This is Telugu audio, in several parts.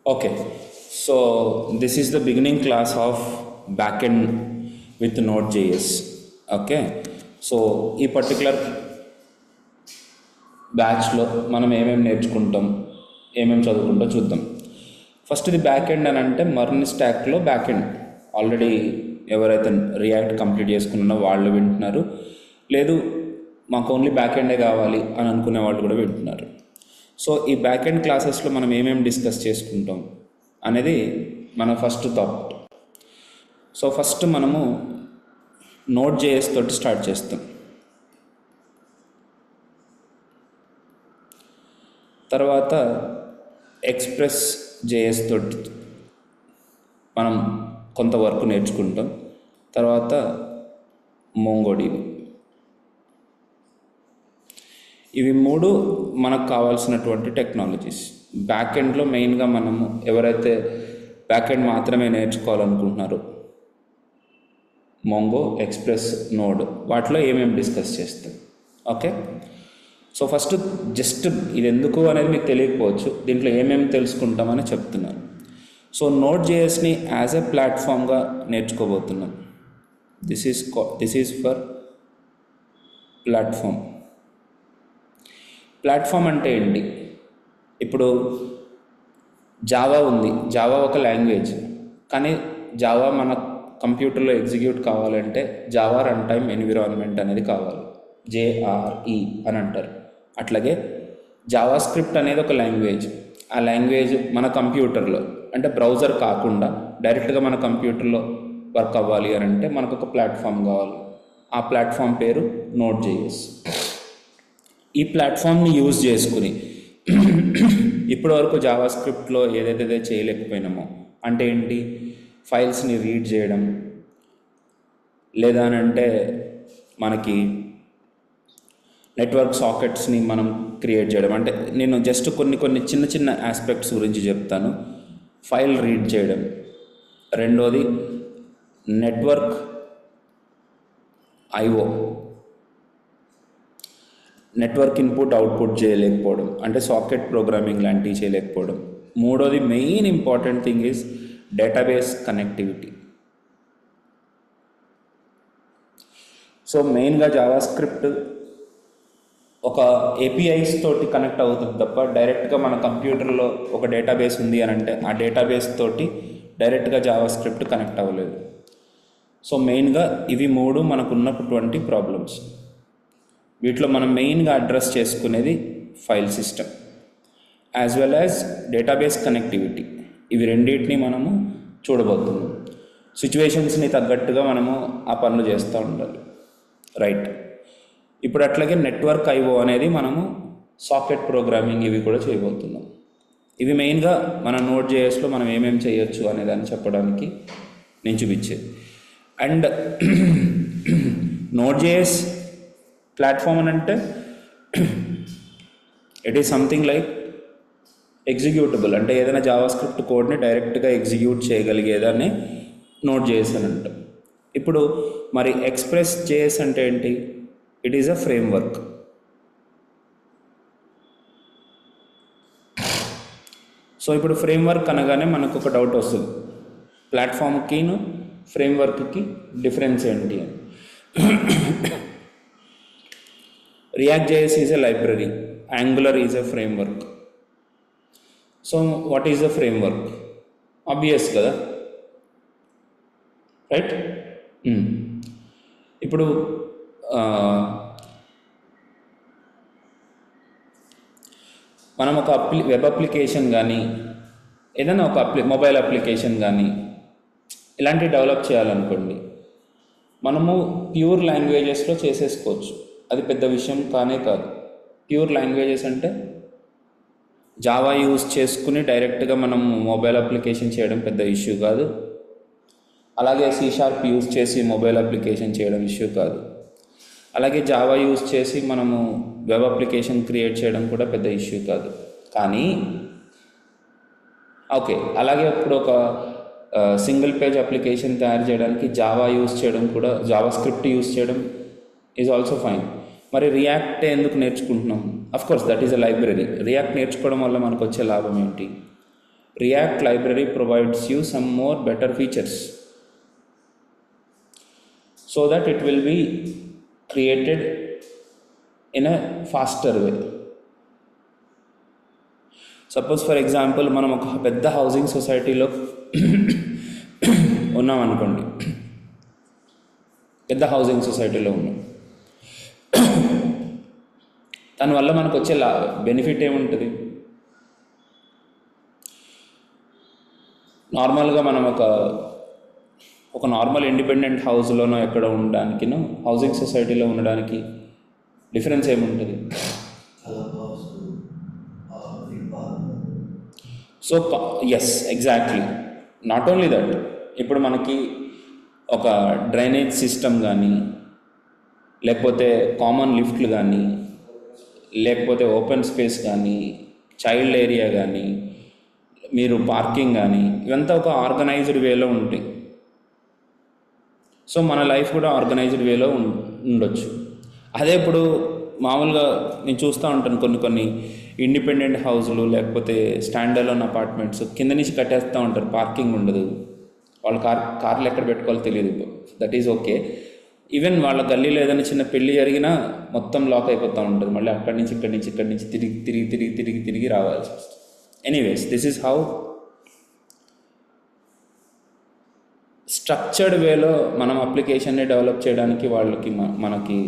Okay, so this is the beginning class of backend with Node.js. Okay, so ఈ పర్టికులర్ బ్యాచ్లో మనం ఏమేమి నేర్చుకుంటాం, ఏమేమి చదువుకుంటాం చూద్దాం. ఫస్ట్ ఇది బ్యాక్ ఎండ్ అని అంటే మర్న్ స్టాక్లో బ్యాక్ ఎండ్ ఆల్రెడీ ఎవరైతే రియాక్ట్ కంప్లీట్ చేసుకున్నారో వాళ్ళు వింటున్నారు, లేదు మాకు ఓన్లీ బ్యాక్ ఎండే కావాలి అని అనుకునే వాళ్ళు కూడా వింటున్నారు. సో ఈ బ్యాక్ ఎండ్ క్లాసెస్లో మనం ఏమేమి డిస్కస్ చేసుకుంటాం అనేది మన ఫస్ట్ థాట్. సో ఫస్ట్ మనము Node.js తోటి స్టార్ట్ చేస్తాం. తర్వాత Express.js తోటి మనం కొంత వర్క్ నేర్చుకుంటాం. తర్వాత MongoDB. ఇవి మూడు మనకు కావాల్సినటువంటి టెక్నాలజీస్. బ్యాక్ ఎండ్లో మెయిన్గా మనము ఎవరైతే బ్యాక్ ఎండ్ మాత్రమే నేర్చుకోవాలనుకుంటున్నారో మోంగో, ఎక్స్ప్రెస్, నోడ్ వాటిలో ఏమేమి డిస్కస్ చేస్తాం. ఓకే, సో ఫస్ట్ జస్ట్ ఇది ఎందుకు అనేది మీకు తెలియకపోవచ్చు, దీంట్లో ఏమేమి తెలుసుకుంటామని చెప్తున్నాను. సో Node.jsని యాజ్ ఎ ప్లాట్ఫామ్గా నేర్చుకోబోతున్నాం. This is for platform. Platform అంటే ఏంటి? ఇప్పుడు జావా ఉంది, జావా ఒక లాంగ్వేజ్, కానీ జావా మన కంప్యూటర్లో ఎగ్జిక్యూట్ కావాలంటే జావా రన్ టైమ్ ఎన్విరాన్మెంట్ అనేది కావాలి, JRE అని అంటారు. అట్లాగే జావా స్క్రిప్ట్ అనేది ఒక లాంగ్వేజ్. ఆ లాంగ్వేజ్ మన కంప్యూటర్లో అంటే బ్రౌజర్ కాకుండా డైరెక్ట్గా మన కంప్యూటర్లో వర్క్ అవ్వాలి అని అంటే మనకు ఒక ప్లాట్ఫామ్ కావాలి. ఆ ప్లాట్ఫామ్ పేరు Node.js. ఈ ప్లాట్ఫామ్ని యూజ్ చేసుకుని ఇప్పటివరకు జావా స్క్రిప్ట్లో ఏదైతే చేయలేకపోయినామో, అంటే ఏంటి, ఫైల్స్ని రీడ్ చేయడం, లేదా అంటే మనకి నెట్వర్క్ సాకెట్స్ని మనం క్రియేట్ చేయడం. అంటే నేను జస్ట్ కొన్ని చిన్న ఆస్పెక్ట్స్ గురించి చెప్తాను. ఫైల్ రీడ్ చేయడం, రెండోది network IO, network input output చేయలేకపోవడం, అంటే సాకెట్ ప్రోగ్రామింగ్ లాంటివి చేయలేకపోవడం. మూడోది main important thing is database connectivity. So మెయిన్గా జావా స్క్రిప్ట్ ఒక APIs తోటి కనెక్ట్ అవుతుంది తప్ప డైరెక్ట్గా మన కంప్యూటర్లో ఒక డేటాబేస్ ఉంది అని అంటే ఆ డేటాబేస్ తోటి డైరెక్ట్గా జావా స్క్రిప్ట్ కనెక్ట్ అవ్వలేదు. సో మెయిన్గా ఇవి మూడు మనకున్నటువంటి ప్రాబ్లమ్స్. వీటిలో మనం మెయిన్గా అడ్రస్ చేసుకునేది file system as well as database connectivity. ఇవి రెండింటిని మనము చూడబోతున్నాం. సిచ్యువేషన్స్ని తగ్గట్టుగా మనము ఆ పనులు చేస్తూ ఉండాలి, రైట్. ఇప్పుడు అట్లాగే నెట్వర్క్ IO అనేది మనము సాకెట్ ప్రోగ్రామింగ్ ఇవి కూడా చేయబోతున్నాం. ఇవి మెయిన్గా మన Node.jsలో మనం ఏమేమి చేయొచ్చు అనేదాన్ని చెప్పడానికి నేను చూపించేది. అండ్ Node.js ప్లాట్ఫామ్ అని అంటే it is something like executable, అంటే ఏదైనా జావా స్క్రిప్ట్ కోడ్ని డైరెక్ట్గా ఎగ్జిక్యూట్ చేయగలిగేదాన్ని Node.js అని అంటాం. ఇప్పుడు మరి Express.js అంటే ఏంటి? It is a framework. So ఇప్పుడు ఫ్రేమ్వర్క్ అనగానే మనకు ఒక డౌట్ వస్తుంది, ప్లాట్ఫామ్కిను ఫ్రేమ్వర్క్కి డిఫరెన్స్ ఏంటి అని. React.js is a library, Angular is a framework. So what is a framework? Obvious కదా, రైట్. ఇప్పుడు మనం ఒక వెబ్ అప్లికేషన్ కానీ ఏదైనా ఒక మొబైల్ అప్లికేషన్ కానీ ఇలాంటివి డెవలప్ చేయాలనుకోండి, మనము ప్యూర్ లాంగ్వేజెస్లో చేసేసుకోవచ్చు. అది పెద్ద విషయం కానే కాదు. ప్యూర్ లాంగ్వేజెస్ అంటే జావా యూజ్ చేసుకుని డైరెక్ట్గా మనం మొబైల్ అప్లికేషన్ చేయడం పెద్ద ఇష్యూ కాదు. అలాగే C# యూజ్ చేసి మొబైల్ అప్లికేషన్ చేయడం ఇష్యూ కాదు. అలాగే జావా యూజ్ చేసి మనము వెబ్ అప్లికేషన్ క్రియేట్ చేయడం కూడా పెద్ద ఇష్యూ కాదు. కానీ ఓకే, అలాగే ఇప్పుడు ఒక సింగిల్ పేజ్ అప్లికేషన్ తయారు చేయడానికి జావా యూజ్ చేయడం కూడా, జావా స్క్రిప్ట్ యూజ్ చేయడం ఈజ్ ఆల్సో ఫైన్. మరి రియాక్ట్ ఎందుకు నేర్చుకుంటున్నాం? Of course that is a library. React నేర్చుకోవడం వల్ల మనకు వచ్చే లాభం ఏంటి? React library provides you some more better features so that it will be created in a faster way. Suppose for example మనం ఒక పెద్ద హౌసింగ్ సొసైటీలో ఉన్నాం అనుకోండి, పెద్ద హౌసింగ్ సొసైటీలో ఉన్నాం. దానివల్ల మనకు వచ్చే బెనిఫిట్ ఏముంటుంది? నార్మల్గా మనం ఒక నార్మల్ ఇండిపెండెంట్ హౌస్లోనో ఎక్కడ ఉండడానికినో హౌసింగ్ సొసైటీలో ఉండడానికి డిఫరెన్స్ ఏముంటుంది? So yes, exactly. Not only that, ఇప్పుడు మనకి ఒక డ్రైనేజ్ సిస్టమ్ కానీ, లేకపోతే కామన్ లిఫ్ట్లు కానీ, లేకపోతే ఓపెన్ స్పేస్ కానీ, చైల్డ్ ఏరియా కానీ, మీరు పార్కింగ్ కానీ, ఇవంతా ఒక ఆర్గనైజ్డ్ వేలో ఉంటాయి. సో మన లైఫ్ కూడా ఆర్గనైజ్డ్ వేలో ఉండొచ్చు. అదే ఇప్పుడు మామూలుగా నేను చూస్తూ ఉంటాను కొన్ని ఇండిపెండెంట్ హౌస్లు, లేకపోతే స్టాండ్ అలోన్ అపార్ట్మెంట్స్ కింద నుంచి కట్టేస్తూ ఉంటారు, పార్కింగ్ ఉండదు, వాళ్ళ కార్లు ఎక్కడ పెట్టుకోవాలో తెలియదు. That is okay. ఈవెన్ వాళ్ళ గల్లీలో ఏదైనా చిన్న పెళ్ళి జరిగినా మొత్తం లాక్ అయిపోతూ ఉంటుంది. మళ్ళీ అక్కడి నుంచి ఇక్కడి నుంచి తిరిగి రావాల్సి వస్తుంది. Anyways, this is how structured వేలో మనం అప్లికేషన్ని డెవలప్ చేయడానికి వాళ్ళకి మనకి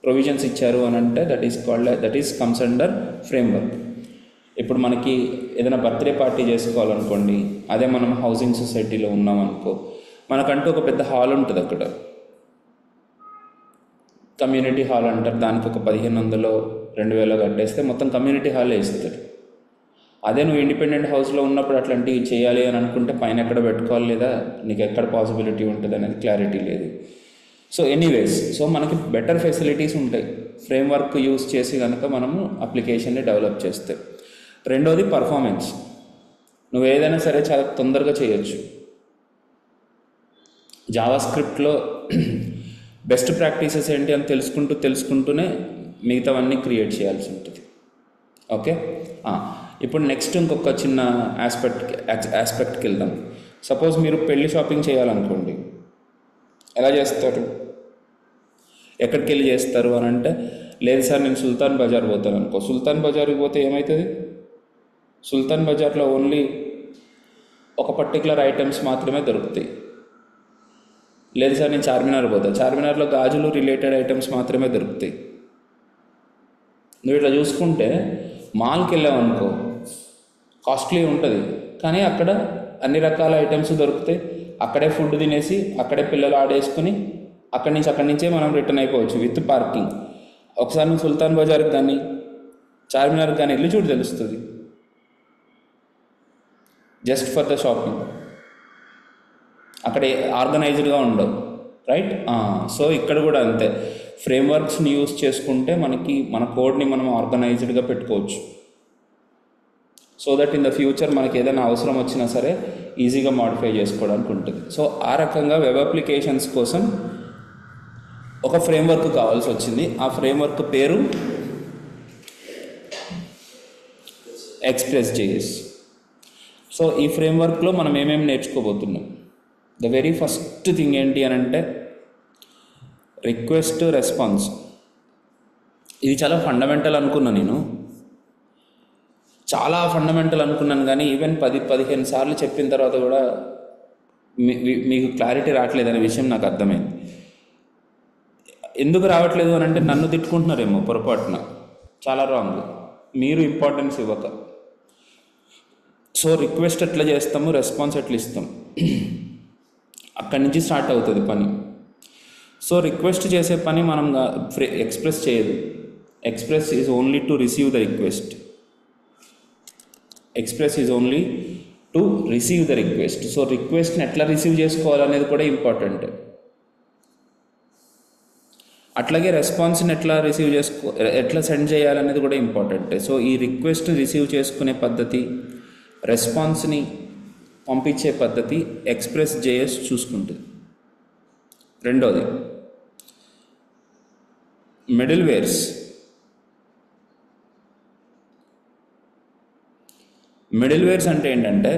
ప్రొవిజన్స్ ఇచ్చారు అని అంటే that is comes under framework. ఇప్పుడు మనకి ఏదైనా బర్త్డే పార్టీ చేసుకోవాలనుకోండి, అదే మనం హౌసింగ్ సొసైటీలో ఉన్నామనుకో, మనకంటూ ఒక పెద్ద హాల్ ఉంటుంది. అక్కడ కమ్యూనిటీ హాల్ అంటారు. దానికి ఒక 1500-2000 కట్టేస్తే మొత్తం కమ్యూనిటీ హాల్ వేస్తారు. అదే నువ్వు ఇండిపెండెంట్ హౌస్లో ఉన్నప్పుడు అట్లాంటివి చేయాలి అని అనుకుంటే పైన ఎక్కడ పెట్టుకోవాలి, లేదా నీకు ఎక్కడ పాసిబిలిటీ ఉంటుంది అనేది క్లారిటీ లేదు. సో ఎనీవేస్, సో మనకి బెటర్ ఫెసిలిటీస్ ఉంటాయి ఫ్రేమ్వర్క్ యూస్ చేసి కనుక మనము అప్లికేషన్ని డెవలప్ చేస్తే. రెండోది పర్ఫార్మెన్స్. నువ్వు ఏదైనా సరే చాలా తొందరగా చేయొచ్చు. జావా స్క్రిప్ట్లో బెస్ట్ ప్రాక్టీసెస్ ఏంటి అని తెలుసుకుంటూనే మిగతావన్నీ క్రియేట్ చేయాల్సి ఉంటుంది. ఓకే, ఇప్పుడు నెక్స్ట్ ఇంకొక చిన్న ఆస్పెక్ట్కి వెళ్దాం. సపోజ్ మీరు పెళ్లి షాపింగ్ చేయాలనుకోండి, ఎలా చేస్తారు? ఎక్కడికి వెళ్ళి చేస్తారు అని అంటే, లేదు సార్ నేను సుల్తాన్ బజార్ పోతాను అనుకో. సుల్తాన్ బజార్కి పోతే ఏమవుతుంది? సుల్తాన్ బజార్లో ఓన్లీ ఒక పర్టికులర్ ఐటమ్స్ మాత్రమే దొరుకుతాయి. లేదు సార్ నేను చార్మినార్ పోతా, చార్మినార్లో గాజులు రిలేటెడ్ ఐటమ్స్ మాత్రమే దొరుకుతాయి. నువ్వు ఇట్లా చూసుకుంటే మాల్కి వెళ్ళావనుకో, కాస్ట్లీ ఉంటుంది, కానీ అక్కడ అన్ని రకాల ఐటమ్స్ దొరుకుతాయి. అక్కడే ఫుడ్ తినేసి, అక్కడే పిల్లలు ఆడేసుకుని, అక్కడి నుంచే మనం రిటర్న్ అయిపోవచ్చు విత్ పార్కింగ్. ఒకసారి నువ్వు సుల్తాన్ బజార్కి కానీ చార్మినార్కి కానీ వెళ్ళి చూడు, తెలుస్తుంది. Just for the shopping. అక్కడ ఆర్గనైజ్డ్గా ఉండవు, రైట్? సో ఇక్కడ కూడా అంతే. ఫ్రేమ్వర్క్స్ని యూస్ చేసుకుంటే మన కోడ్ని మనం ఆర్గనైజ్డ్గా పెట్టుకోవచ్చు. So that in the future మనకి ఏదైనా అవసరం వచ్చినా సరే ఈజీగా మాడిఫై చేసుకోవడానికి ఉంటుంది. సో ఆ రకంగా వెబ్ అప్లికేషన్స్ కోసం ఒక ఫ్రేమ్వర్క్ కావాల్సి వచ్చింది. ఆ ఫ్రేమ్వర్క్ పేరు Express.js. సో ఈ ఫ్రేమ్వర్క్లో మనం ఏమేమి నేర్చుకోబోతున్నాం? ద వెరీ ఫస్ట్ థింగ్ ఏంటి అని అంటే రిక్వెస్ట్ రెస్పాన్స్. ఇది చాలా ఫండమెంటల్ అనుకున్నాను నేను, చాలా ఫండమెంటల్ అనుకున్నాను. కానీ ఈవెన్ 10-15 సార్లు చెప్పిన తర్వాత కూడా మీకు క్లారిటీ రావట్లేదనే విషయం నాకు అర్థమైంది. ఎందుకు రావట్లేదు అని అంటే నన్ను తిట్టుకుంటున్నారేమో పొరపాటున, చాలా రాంగ్. మీరు ఇంపార్టెన్స్ ఇవ్వక. సో రిక్వెస్ట్ ఎట్లా చేస్తాము, రెస్పాన్స్ ఎట్లా ఇస్తాం, అక్కడి నుంచి స్టార్ట్ అవుతుంది పని. సో రిక్వెస్ట్ చేసే పని మనం ఎక్స్ప్రెస్ చేయదు. Express is only to receive the request. Express is only to receive the request. So రిక్వెస్ట్ని ఎట్లా రిసీవ్ చేసుకోవాలనేది కూడా ఇంపార్టెంట్. అట్లాగే రెస్పాన్స్ని ఎట్లా సెండ్ చేయాలనేది కూడా ఇంపార్టెంట్. సో ఈ రిక్వెస్ట్ రిసీవ్ చేసుకునే పద్ధతి, రెస్పాన్స్ని పంపించే పద్ధతి Express.js చూసుకుంటుంది. రెండోది మిడిల్వేర్స్. మిడిల్ వేర్స్ అంటే ఏంటంటే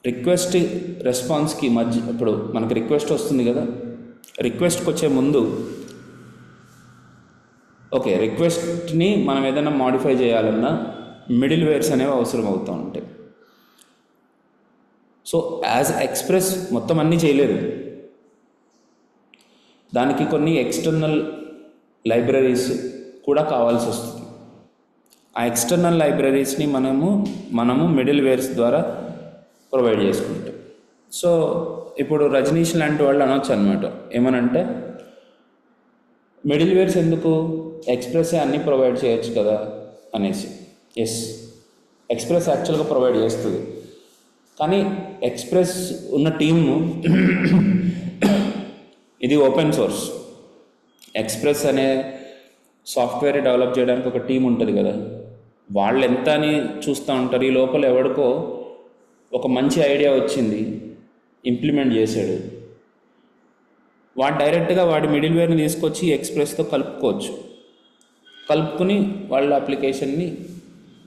రిక్వెస్ట్ రెస్పాన్స్కి మధ్య, ఇప్పుడు మనకు రిక్వెస్ట్ వస్తుంది కదా, రిక్వెస్ట్కి వచ్చే ముందు ఓకే, రిక్వెస్ట్ని మనం ఏదైనా మాడిఫై చేయాలన్నా మిడిల్ వేర్స్ అనేవి అవసరం అవుతూ ఉంటాయి. సో యాజ్ ఎక్స్ప్రెస్ మొత్తం అన్నీ చేయలేదు, దానికి కొన్ని ఎక్స్టర్నల్ లైబ్రరీస్ కూడా కావాల్సి వస్తుంది. ఆ ఎక్స్టర్నల్ లైబ్రరీస్ని మనము మిడిల్ వేర్స్ ద్వారా ప్రొవైడ్ చేసుకుంటాం. సో ఇప్పుడు రజనీష్ లాంటి వాళ్ళు అనొచ్చు అనమాట, ఏమనంటే మిడిల్ వేర్స్ ఎందుకు, ఎక్స్ప్రెస్ అన్నీ ప్రొవైడ్ చేయొచ్చు కదా అనేసి. ఎస్, ఎక్స్ప్రెస్ యాక్చువల్గా ప్రొవైడ్ చేస్తుంది, కానీ ఎక్స్ప్రెస్ ఉన్న టీము ఇది ఓపెన్ సోర్స్. ఎక్స్ప్రెస్ అనే సాఫ్ట్వేర్ డెవలప్ చేయడానికి ఒక టీం ఉంటుంది కదా, వాళ్ళు ఎంత అని చూస్తూ ఉంటారు. ఈ లోపల ఎవడికో ఒక మంచి ఐడియా వచ్చింది, ఇంప్లిమెంట్ చేశాడు, వాడు డైరెక్ట్గా వాడి మిడిల్ వేర్ని తీసుకొచ్చి ఎక్స్ప్రెస్తో కలుపుకుని వాళ్ళ అప్లికేషన్ని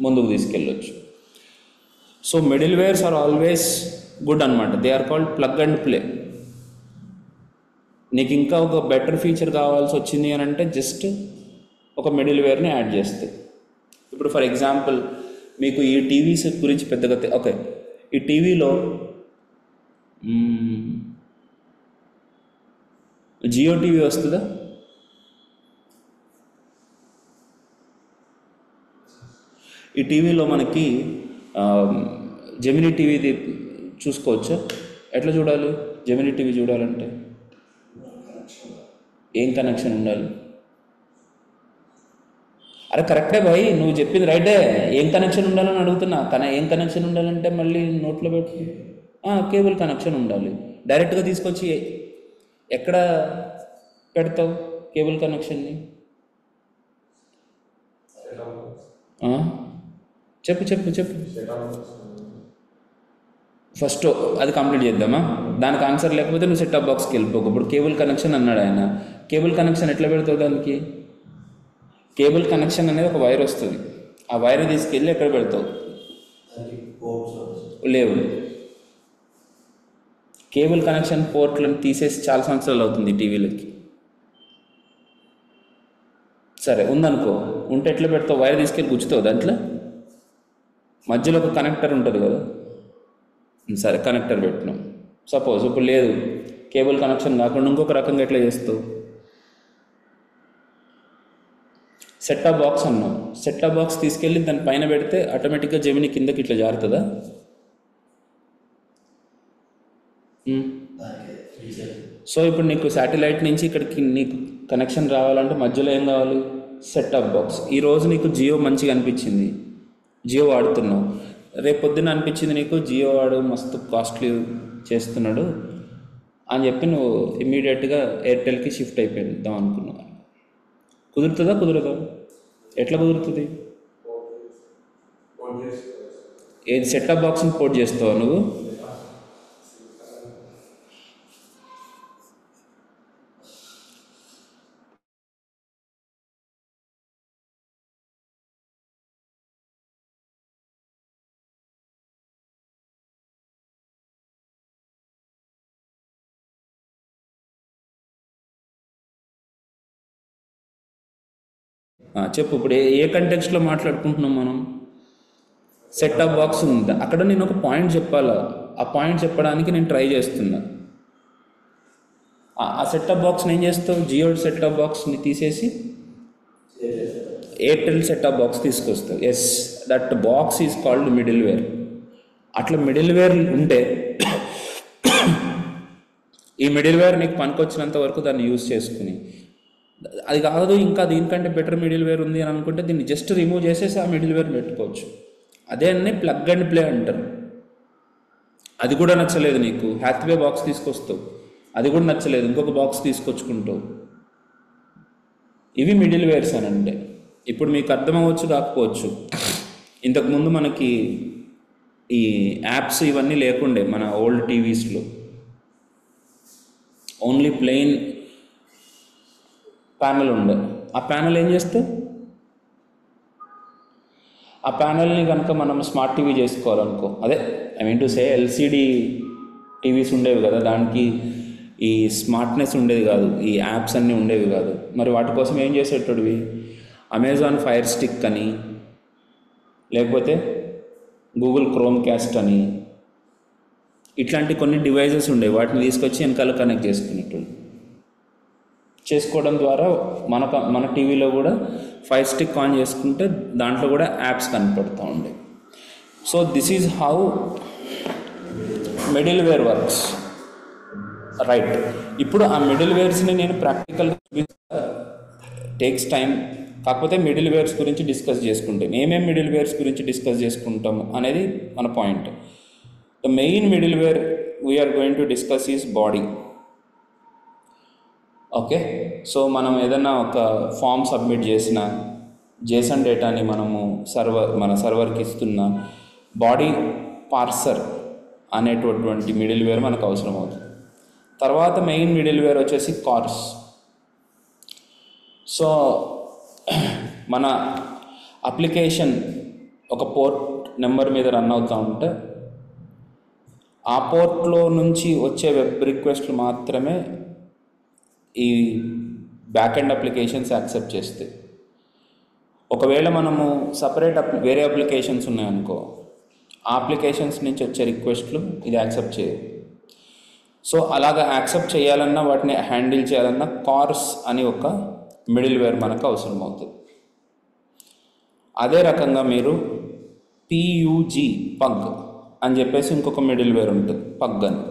ముందుకు తీసుకెళ్ళొచ్చు. So middlewares are always good అనమాట. They are called plug and play. నీకు ఇంకా ఒక బెటర్ ఫీచర్ కావాల్సి వచ్చింది అని అంటే జస్ట్ ఒక మిడిల్ వేర్ని యాడ్ చేస్తే. ఇప్పుడు ఫర్ ఎగ్జాంపుల్ మీకు ఈ టీవీస్ గురించి పెద్దగా ఓకే, ఈ టీవీలో జియో టీవీ వస్తుందా? ఈ టీవీలో మనకి జెమినీ టీవీది చూసుకోవచ్చా? ఎట్లా చూడాలి జెమినీ టీవీ చూడాలంటే? ఏం కనెక్షన్ ఉండాలి? అరే కరెక్టే భాయ్, నువ్వు చెప్పింది రైటే. ఏం కనెక్షన్ ఉండాలని అడుగుతున్నా, కానీ ఏం కనెక్షన్ ఉండాలంటే మళ్ళీ నోట్లో పెట్టి కేబుల్ కనెక్షన్ ఉండాలి. డైరెక్ట్గా తీసుకొచ్చి ఎక్కడ పెడతావు కేబుల్ కనెక్షన్ని? చెప్పు ఫస్ట్ అది కంప్లీట్ చేద్దామా? దానికి ఆన్సర్ లేకపోతే నువ్వు సెటప్ బాక్స్కి వెళ్ళిపోకు. ఇప్పుడు కేబుల్ కనెక్షన్ అన్నాడు ఆయన. కేబుల్ కనెక్షన్ ఎట్లా పెడతావు దానికి? కేబుల్ కనెక్షన్ అనేది ఒక వైర్ వస్తుంది, ఆ వైర్ తీసుకెళ్ళి ఎక్కడ పెడతావు? లేవు. కేబుల్ కనెక్షన్ పోర్ట్లను తీసేసి చాలా సంవత్సరాలు అవుతుంది టీవీలకి. సరే ఉందనుకో, ఉంటే ఎట్లా పెడతావు? వైర్ తీసుకెళ్ళి గుచ్చుతావు దాంట్లో, మధ్యలో ఒక కనెక్టర్ ఉంటుంది కదా. సరే కనెక్టర్ పెట్టినాం సపోజ్. ఇప్పుడు లేదు, కేబుల్ కనెక్షన్ కాకుండా ఇంకొక రకంగా ఎట్లా చేస్తావు? సెట్టాప్ బాక్స్ అన్నాం. సెట్టాప్ బాక్స్ తీసుకెళ్ళి దాని పైన పెడితే ఆటోమేటిక్గా జెమిని కిందకి ఇట్లా జారుతుందా? సో ఇప్పుడు నీకు శాటిలైట్ నుంచి ఇక్కడికి నీకు కనెక్షన్ రావాలంటే మధ్యలో ఏం కావాలి? Set-top box. ఈరోజు నీకు జియో మంచిగా అనిపించింది, జియో వాడుతున్నావు. రేపు పొద్దున్న అనిపించింది నీకు జియో వాడు మస్తు కాస్ట్లీ చేస్తున్నాడు అని చెప్పి నువ్వు ఇమ్మీడియట్గా ఎయిర్టెల్కి షిఫ్ట్ అయిపోయిద్దాం అనుకున్నావు. కుదురుతుందా? కుదరదా? ఎట్లా కుదురుతుంది? ఏది సెట్టాప్ బాక్స్ని పోర్ట్ చేస్తావా నువ్వు? చెప్పు. ఇప్పుడు ఏ కంటెక్స్ట్లో మాట్లాడుకుంటున్నాం మనం? సెట్టాప్ బాక్స్ ఉంది, అక్కడ నేను ఒక పాయింట్ చెప్పాలా, ఆ పాయింట్ చెప్పడానికి నేను ట్రై చేస్తున్నా. ఆ సెట్టాప్ బాక్స్ని ఏం చేస్తావు? జియో సెట్టాప్ బాక్స్ని తీసేసి ఎయిర్టెల్ సెట్టాప్ బాక్స్ తీసుకొస్తావు. Yes, that box is called middleware. అట్లా మిడిల్ వేర్ ఉంటే ఈ మిడిల్ వేర్ నీకు పనికొచ్చినంత వరకు దాన్ని యూజ్ చేసుకుని, అది కాదు ఇంకా దీనికంటే బెటర్ మిడిల్ వేర్ ఉంది అని అనుకుంటే దీన్ని జస్ట్ రిమూవ్ చేసేసి ఆ మిడిల్ వేర్ పెట్టుకోవచ్చు. అదే అన్నీ ప్లగ్ అండ్ ప్లే అంటారు. అది కూడా నచ్చలేదు నీకు, హ్యాత్వే బాక్స్ తీసుకొస్తావు, అది కూడా నచ్చలేదు, ఇంకొక బాక్స్ తీసుకొచ్చుకుంటావు. ఇవి మిడిల్ వేర్స్ అని అంటే. ఇప్పుడు మీకు అర్థమవ్వచ్చు కాకపోవచ్చు, ఇంతకుముందు మనకి ఈ యాప్స్ ఇవన్నీ లేకుండే మన ఓల్డ్ టీవీస్లో. ఓన్లీ ప్లెయిన్ ప్యానల్ ఉండే. ఆ ప్యానల్ ఏం చేస్తే ఆ ప్యానల్ని కనుక మనం స్మార్ట్ టీవీ చేసుకోవాలనుకో, అదే I mean to say LCD TVs ఉండేవి కదా, దానికి ఈ స్మార్ట్నెస్ ఉండేది కాదు, ఈ యాప్స్ అన్నీ ఉండేవి కాదు. మరి వాటి కోసం ఏం చేసేటోడివి? అమెజాన్ ఫైర్ స్టిక్ అని, లేకపోతే గూగుల్ క్రోమ్ క్యాస్ట్ అని, ఇట్లాంటి కొన్ని డివైజెస్ ఉండేవి. వాటిని తీసుకొచ్చి వెనకాల కనెక్ట్ చేసుకోవడం ద్వారా మన టీవీలో కూడా ఫైర్ స్టిక్ ఆన్ చేసుకుంటే దాంట్లో కూడా యాప్స్ కనపడుతూ ఉండే. So this is how middleware works, right? ఇప్పుడు ఆ మిడిల్ వేర్స్ని నేను ప్రాక్టికల్గా టేక్స్ టైం. కాకపోతే మిడిల్ వేర్స్ గురించి డిస్కస్ చేసుకుంటాం. ఏమేమి మిడిల్ వేర్స్ గురించి డిస్కస్ చేసుకుంటాం అనేది మన point. The main middleware we are going to discuss is body. Okay, so మనం ఏదైనా ఒక ఫామ్ సబ్మిట్ చేసిన జేసన్ డేటాని మనము మన సర్వర్కి ఇస్తున్న బాడీ పార్సర్ అనేటటువంటి మిడిల్ వేర్ మనకు అవసరం అవుతుంది. తర్వాత మెయిన్ మిడిల్ వేర్ వచ్చేసి కార్స్. సో మన అప్లికేషన్ ఒక పోర్ట్ నెంబర్ మీద రన్ అవుతూ ఉంటే ఆ పోర్ట్లో నుంచి వచ్చే వెబ్ రిక్వెస్ట్లు మాత్రమే ఈ బ్యాక్ ఎండ్ అప్లికేషన్స్ యాక్సెప్ట్ చేస్తాయి. ఒకవేళ మనము సపరేట్ వేరే అప్లికేషన్స్ ఉన్నాయనుకో, ఆ అప్లికేషన్స్ నుంచి వచ్చే రిక్వెస్ట్లు ఇది యాక్సెప్ట్ చేయదు. సో అలాగా యాక్సెప్ట్ చేయాలన్నా, వాటిని హ్యాండిల్ చేయాలన్నా కార్స్ అని ఒక మిడిల్ వేర్ మనకు అవసరం అవుతుంది. అదే రకంగా మీరు పగ్ అని చెప్పేసి ఇంకొక మిడిల్ వేర్ ఉంటుంది, పగ్ అని.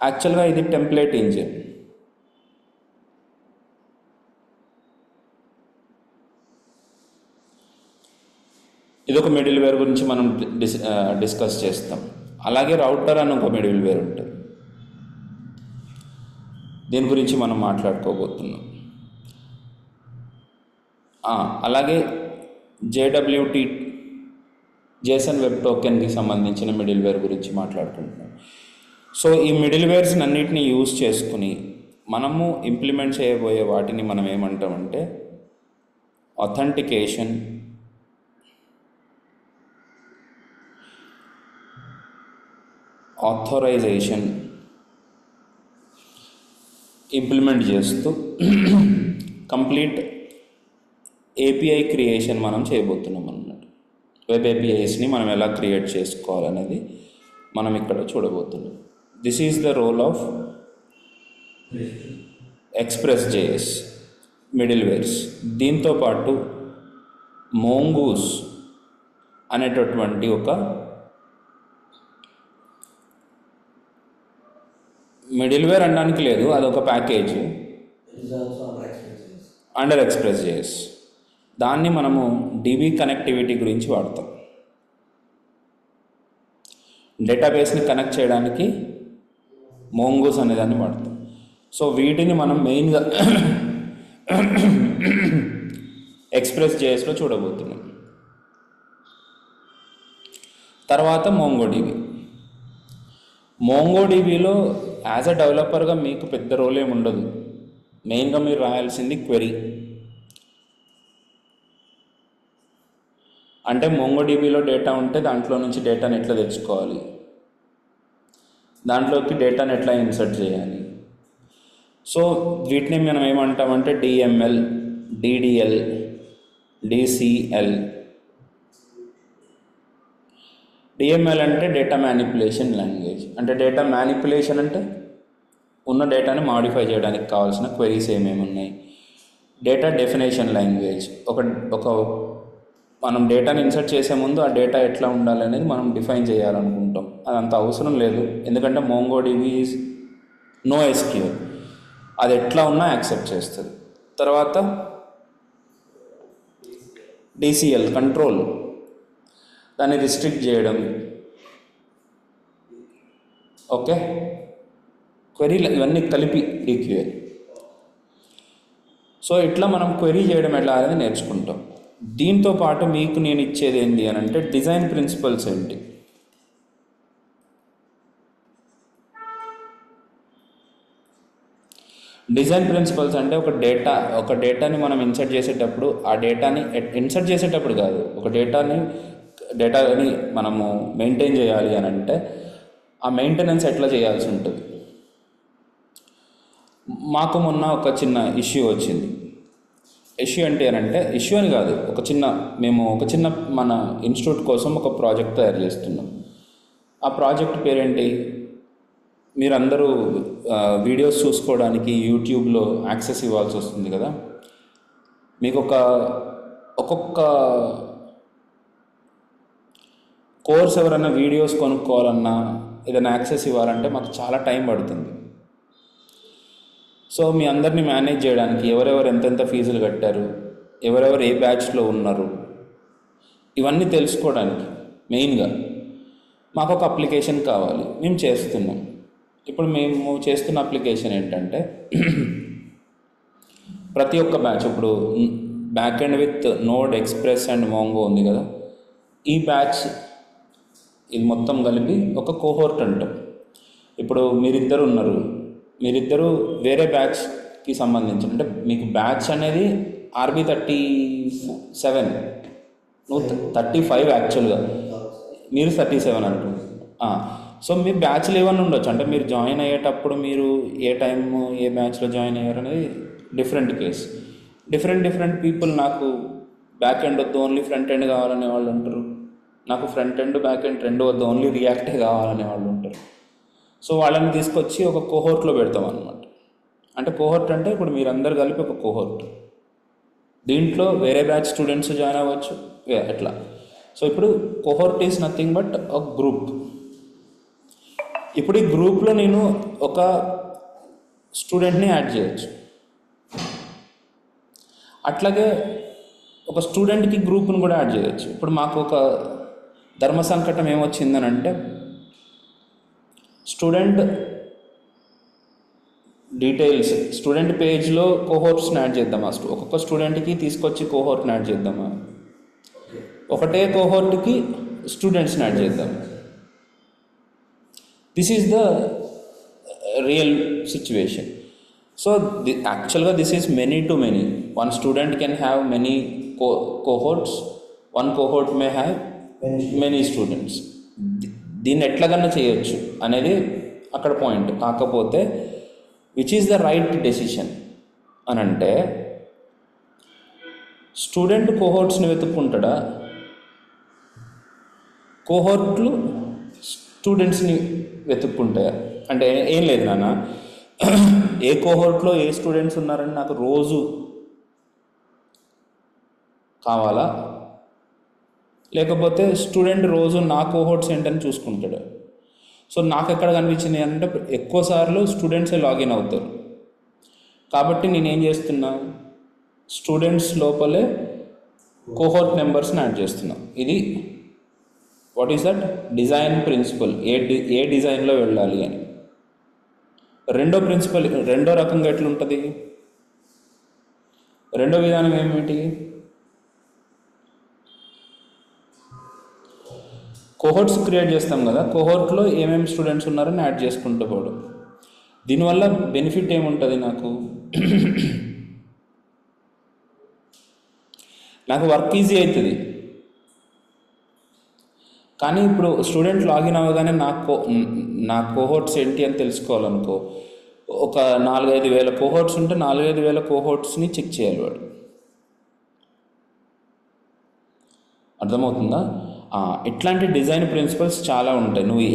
యాక్చువల్గా ఇది టెంప్లేట్ ఇంజిన్. ఇది ఒక మిడిల్ వేర్ గురించి మనం డిస్కస్ చేస్తాం. అలాగే రౌటర్ అని ఒక మిడిల్ వేర్ ఉంటుంది, దీని గురించి మనం మాట్లాడుకోబోతున్నాం. అలాగే JWT జేసన్ వెబ్ టోకెన్కి సంబంధించిన మిడిల్ వేర్ గురించి మాట్లాడుకుంటున్నాం. సో ఈ మిడిల్ వేర్స్ని అన్నిటినీ యూజ్ చేసుకుని మనము ఇంప్లిమెంట్ చేయబోయే వాటిని మనం ఏమంటామంటే అథెంటికేషన్, ఆథరైజేషన్ ఇంప్లిమెంట్ చేస్తూ కంప్లీట్ API క్రియేషన్ మనం చేయబోతున్నాం అన్నమాట. వెబ్ APIస్ని మనం ఎలా క్రియేట్ చేసుకోవాలనేది మనం ఇక్కడ చూడబోతున్నాం. This is the role of Express.js middlewares. దీంతోపాటు మోంగూస్ అనేటటువంటి ఒక మిడిల్ వేర్ అనడానికి లేదు, అదొక ప్యాకేజ్ అండర్ Express.js. దాన్ని మనము DB కనెక్టివిటీ గురించి వాడతాం. డేటాబేస్ని కనెక్ట్ చేయడానికి మోంగూస్ అనేదాన్ని వాడతాం. సో వీటిని మనం మెయిన్గా Express.jsలో చూడబోతున్నాం. తర్వాత మోంగోడిబిలో యాజ్ అ డెవలపర్గా మీకు పెద్ద రోల్ ఏమి ఉండదు. మెయిన్గా మీరు రాయాల్సింది క్వెరీ. అంటే మోంగోడిబిలో డేటా ఉంటే దాంట్లో నుంచి డేటాని ఎట్లా తెచ్చుకోవాలి, దాంట్లోకి డేటాని ఎట్లా ఇన్సర్ట్ చేయాలి. సో వీటిని మనం ఏమంటామంటే DML, DDL, DCL. DML అంటే డేటా మ్యానిపులేషన్ లాంగ్వేజ్. అంటే డేటా మ్యానిపులేషన్ అంటే ఉన్న డేటాని మాడిఫై చేయడానికి కావాల్సిన క్వెరీస్ ఏమేమి ఉన్నాయి. డేటా డెఫినేషన్ లాంగ్వేజ్, ఒక మనం డేటాని ఇన్సర్ట్ చేసే ముందు ఆ డేటా ఎట్లా ఉండాలి అనేది మనం డిఫైన్ చేయాలనుకుంటాం. అదంత అవసరం లేదు, ఎందుకంటే మోంగోడిబి ఈజ్ నో SQL, అది ఎట్లా ఉన్నా యాక్సెప్ట్ చేస్తుంది. తర్వాత DCL కంట్రోల్, దాన్ని రిస్ట్రిక్ట్ చేయడం. ఓకే, క్వెరీలు ఇవన్నీ కలిపి DQL. సో ఇట్లా మనం క్వెరీ చేయడం ఎట్లా అనేది నేర్చుకుంటాం. దీంతో పాటు మీకు నేను ఇచ్చేది ఏంటి అని అంటే డిజైన్ ప్రిన్సిపల్స్ ఏంటి. డిజైన్ ప్రిన్సిపల్స్ అంటే ఒక డేటాని మనం ఇన్సర్ట్ చేసేటప్పుడు ఆ డేటాని ఇన్సర్ట్ చేసేటప్పుడు కాదు, ఒక డేటాని మనము మెయింటైన్ చేయాలి అని అంటే ఆ మెయింటెనెన్స్ ఎట్లా చేయాల్సి ఉంటుంది. మాకు మొన్న ఒక చిన్న ఇష్యూ వచ్చింది. ఇష్యూ ఇష్యూ అని కాదు, మేము ఒక చిన్న మన ఇన్స్టిట్యూట్ కోసం ఒక ప్రాజెక్ట్ తయారు చేస్తున్నాం. ఆ ప్రాజెక్ట్ పేరేంటి, మీరందరూ వీడియోస్ చూసుకోవడానికి యూట్యూబ్లో యాక్సెస్ ఇవ్వాల్సి వస్తుంది కదా. మీకు ఒక్కొక్క కోర్స్ ఎవరైనా వీడియోస్ కొనుక్కోవాలన్నా ఏదైనా యాక్సెస్ ఇవ్వాలంటే మాకు చాలా టైం పడుతుంది. సో మీ అందరినీ మేనేజ్ చేయడానికి ఎవరెవరు ఎంతెంత ఫీజులు కట్టారు, ఎవరెవరు ఏ బ్యాచ్లో ఉన్నారు, ఇవన్నీ తెలుసుకోవడానికి మెయిన్గా మాకు ఒక అప్లికేషన్ కావాలి. మేము చేస్తున్నాం. ఇప్పుడు మేము చేస్తున్న అప్లికేషన్ ఏంటంటే ప్రతి ఒక్క బ్యాచ్, ఇప్పుడు back end with node, express and Mongo ఉంది కదా, ఈ బ్యాచ్ ఇది మొత్తం కలిపి ఒక కోహోర్ట్ అంటాం. ఇప్పుడు మీరిద్దరు ఉన్నారు, మీరిద్దరూ వేరే బ్యాచ్కి సంబంధించి, అంటే మీకు బ్యాచ్ అనేది RB37, నువ్వు 35 యాక్చువల్గా, మీరు 37 అంటారు. సో మీ బ్యాచ్లు ఏమన్నా ఉండొచ్చు, అంటే మీరు జాయిన్ అయ్యేటప్పుడు మీరు ఏ టైం ఏ బ్యాచ్లో జాయిన్ అయ్యారు అనేది డిఫరెంట్ కేస్. డిఫరెంట్ పీపుల్, నాకు బ్యాక్ ఎండ్ వద్దు ఓన్లీ ఫ్రంట్ ఎండ్ కావాలనే వాళ్ళు ఉంటారు, నాకు ఫ్రంట్ ఎండ్ బ్యాక్ ఎండ్ రెండు వద్దు ఓన్లీ రియాక్టే కావాలనే వాళ్ళు ఉంటారు. సో వాళ్ళని తీసుకొచ్చి ఒక కోహోర్ట్లో పెడతాం అనమాట. అంటే కోహోర్ట్ అంటే ఇప్పుడు మీరందరూ కలిపి ఒక కోహోర్ట్, దీంట్లో వేరే బ్యాచ్ స్టూడెంట్స్ జాయిన్ అవ్వచ్చు ఎట్లా. సో ఇప్పుడు కోహోర్ట్ ఈజ్ నథింగ్ బట్ ఒక గ్రూప్. ఇప్పుడు ఈ గ్రూప్లో నేను ఒక స్టూడెంట్ని యాడ్ చేయొచ్చు, అట్లాగే ఒక స్టూడెంట్కి గ్రూప్ని కూడా యాడ్ చేయొచ్చు. ఇప్పుడు మాకు ఒక ధర్మ సంకటం ఏమొచ్చిందని అంటే, స్టూడెంట్ డీటెయిల్స్, స్టూడెంట్ పేజ్లో కోహోర్ట్స్ని యాడ్ చేద్దామా, ఒక్కొక్క స్టూడెంట్కి తీసుకొచ్చి కోహోర్ట్ని యాడ్ చేద్దామా, ఒకటే కోహోర్ట్కి స్టూడెంట్స్ని యాడ్ చేద్దాం. This is the real situation. So యాక్చువల్గా this is many to many. One student can have many cohorts, one cohort may have many students. దీన్ని ఎట్లాగన్నా చేయొచ్చు అనేది అక్కడ పాయింట్. కాకపోతే which is the right decision అని అంటే, స్టూడెంట్ కోహోర్ట్స్ని వెతుక్కుంటాడా, కోహోర్ట్లు స్టూడెంట్స్ని వెతుక్కుంటాయా? అంటే ఏం లేదు నాన్న, ఏ కోహోర్ట్లో ఏ స్టూడెంట్స్ ఉన్నారని నాకు రోజు కావాలా, లేకపోతే స్టూడెంట్ రోజు నా కోహోర్ట్స్ ఏంటని చూసుకుంటాడు. సో నాకు ఎక్కడ కనిపించింది అంటే, ఎక్కువసార్లు స్టూడెంట్సే లాగిన్ అవుతారు. కాబట్టి నేనేం చేస్తున్నా, స్టూడెంట్స్ లోపలే కోహోర్ట్ నెంబర్స్ని యాడ్ చేస్తున్నా. ఇది what is that design principle, ఏ డిజైన్లో వెళ్ళాలి అని. రెండో రకంగా ఎట్లుంటుంది, రెండో విధానం ఏమిటి, కోహోర్ట్స్ క్రియేట్ చేస్తాం కదా, కోహోర్ట్లో ఏమేమి స్టూడెంట్స్ ఉన్నారని యాడ్ చేసుకుంటూ పోవడం. దీనివల్ల బెనిఫిట్ ఏముంటుంది నాకు వర్క్ ఈజీ అవుతుంది. కానీ ఇప్పుడు స్టూడెంట్ లాగిన్ అవ్వగానే నా కోహోర్ట్స్ ఏంటి అని తెలుసుకోవాలనుకో, ఒక 4-5 వేల కోహోర్ట్స్ ఉంటే 4-5 వేల కోహోర్ట్స్ని చెక్ చేయాలి వాడు. అర్థమవుతుందా? ఇట్లాంటి డిజైన్ ప్రిన్సిపల్స్ చాలా ఉంటాయి. నువ్వు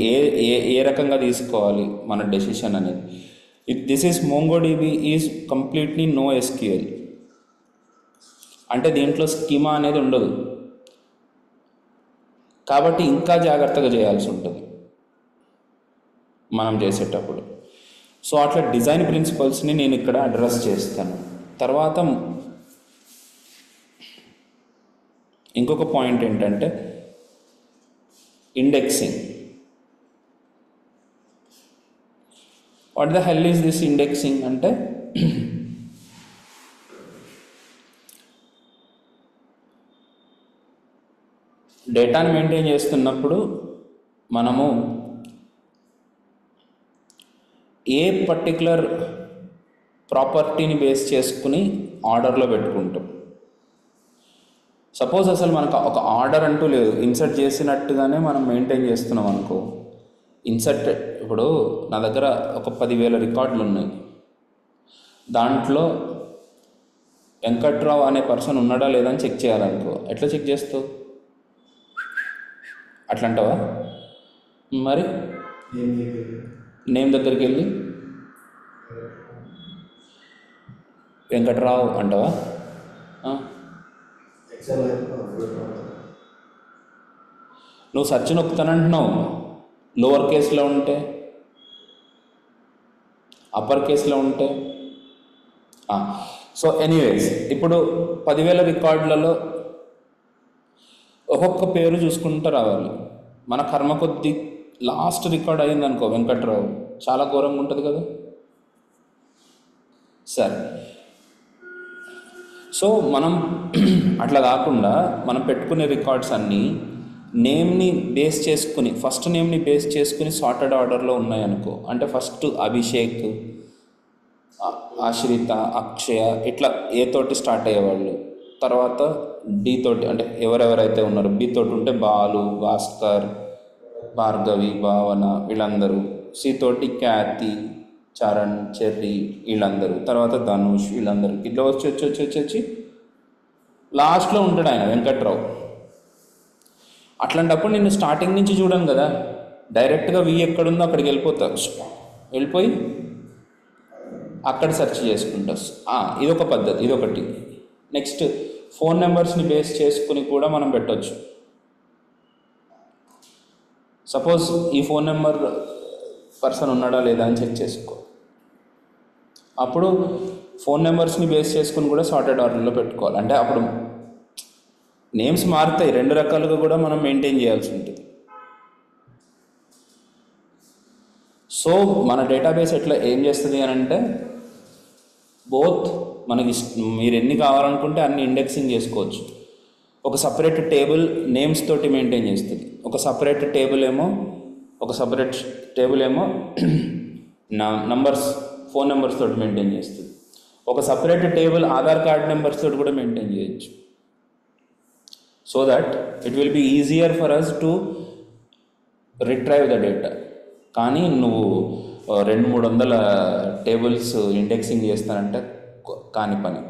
ఏ రకంగా తీసుకోవాలి మన డెసిషన్ అనేది. This is MongoDB is completely no SQL. అంటే దీంట్లో స్కీమా అనేది ఉండదు, కాబట్టి ఇంకా జాగ్రత్తగా చేయాల్సి ఉంటుంది మనం చేసేటప్పుడు. సో అట్లా డిజైన్ ప్రిన్సిపల్స్ని నేను ఇక్కడ అడ్రస్ చేస్తాను. తర్వాత ఇంకొక పాయింట్ ఏంటంటే indexing. What the hell is this indexing అంటే, డేటాను మెయింటైన్ చేస్తున్నప్పుడు మనము ఏ పర్టికులర్ ప్రాపర్టీని బేస్ చేసుకుని ఆర్డర్లో పెట్టుకుంటాం. సపోజ్ అసలు మనకు ఒక ఆర్డర్ అంటూ లేదు, ఇన్సర్ట్ చేసినట్టుగానే మనం మెయింటైన్ చేస్తున్నాం అనుకో. ఇన్సర్ట్ ఇప్పుడు నా దగ్గర ఒక 10,000 రికార్డులు ఉన్నాయి, దాంట్లో వెంకట్రావు అనే పర్సన్ ఉన్నాడా లేదా అని చెక్ చేయాలనుకో. ఎట్లా చెక్ చేస్తావు? అట్లా అంటావా? మరి నేమ్ దగ్గరికి వెళ్ళి వెంకట్రావు అంటావా? నువ్వు సెర్చ్ నొక్కుతానంటున్నావు, లోవర్ కేసులో ఉంటే, అప్పర్ కేసులో ఉంటే. సో ఎనీవేస్, ఇప్పుడు 10,000 రికార్డులలో ఒక్కొక్క పేరు చూసుకుంటూ రావాలి. మన కర్మ కొద్దీ లాస్ట్ రికార్డ్ అయింది అనుకో వెంకట్రావు, చాలా ఘోరంగా ఉంటుంది కదా. సరే, సో మనం అట్లా కాకుండా మనం పెట్టుకునే రికార్డ్స్ అన్నీ నేమ్ని బేస్ చేసుకుని, ఫస్ట్ నేమ్ని బేస్ చేసుకుని సార్టెడ్ ఆర్డర్లో ఉన్నాయనుకో. అంటే ఫస్ట్ అభిషేక్, ఆశ్రిత, అక్షయ, ఇట్లా ఏ తోటి స్టార్ట్ అయ్యేవాళ్ళు. తర్వాత డి తోటి అంటే ఎవరెవరైతే ఉన్నారో, బి తోటి ఉంటే బాలు, భాస్కర్, భార్గవి, భావన, వీళ్ళందరూ. సి తోటి ఖ్యాతి, చరణ్, చెర్రీ, వీళ్ళందరూ. తర్వాత ధనుష్, వీళ్ళందరూ. ఇట్లా వచ్చి లాస్ట్లో ఉంటాడు ఆయన వెంకట్రావు. అట్లాంటప్పుడు నేను స్టార్టింగ్ నుంచి చూడను కదా, డైరెక్ట్గా వి ఎక్కడుందో అక్కడికి వెళ్ళిపోతారు, వెళ్ళిపోయి అక్కడ సెర్చ్ చేసుకుంటా. ఇదొక పద్ధతి, ఇదొకటి. నెక్స్ట్ ఫోన్ నెంబర్స్ని బేస్ చేసుకుని కూడా మనం పెట్టవచ్చు. సపోజ్ ఈ ఫోన్ నెంబర్ పర్సన్ ఉన్నాడా లేదా అని చెక్ చేసుకో. అప్పుడు ఫోన్ నెంబర్స్ని బేస్ చేసుకుని కూడా సార్టెడ్ ఆర్డర్లో పెట్టుకోవాలి. అంటే అప్పుడు నేమ్స్ మారుతాయి, రెండు రకాలుగా కూడా మనం మెయింటైన్ చేయాల్సి ఉంటుంది. సో మన డేటాబేస్ ఎట్లా ఏం చేస్తుంది అని అంటే, బోత్ మనకి మీరు ఎన్ని కావాలనుకుంటే అన్ని ఇండెక్సింగ్ చేసుకోవచ్చు. ఒక సపరేట్ టేబుల్ నేమ్స్ తోటి మెయింటైన్ చేస్తుంది, ఒక సపరేట్ టేబుల్ ఏమో నంబర్స్, ఫోన్ నెంబర్స్ తోటి మెయింటైన్ చేస్తుంది. ఒక separate table Aadhaar card numbers తోటి కూడా మెయింటైన్ చేయొచ్చు. So that it will be easier for us to retrieve the data. కానీ నువ్వు 200-300 టేబుల్స్ ఇండెక్సింగ్ చేస్తానంటే కాని పని.